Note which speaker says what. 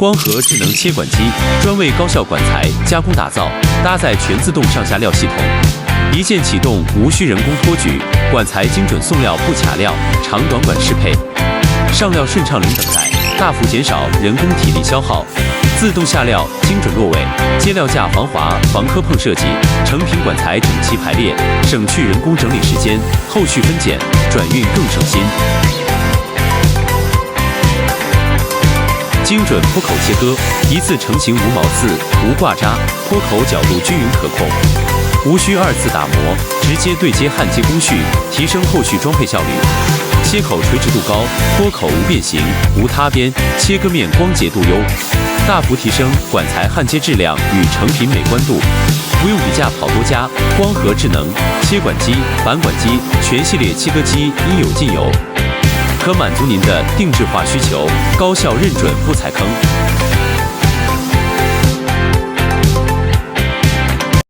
Speaker 1: 光合智能切管机，专为高效管材加工打造，搭载全自动上下料系统，一键启动，无需人工托举，管材精准送料不卡料，长短管适配，上料顺畅零等待，大幅减少人工体力消耗。自动下料，精准落尾，接料架防滑、防磕碰设计，成品管材整齐排列，省去人工整理时间，后续分拣转运更省心。精准坡口切割，一次成型无毛刺、无挂扎，坡口角度均匀可控，无需二次打磨，直接对接焊接工序，提升后续装配效率。切口垂直度高，坡口无变形、无塌边，切割面光洁度优，大幅提升管材焊接质量与成品美观度。不用比价跑多家，光合智能切管机、板管机全系列切割机应有尽有，可满足您的定制化需求，高效认准不踩坑。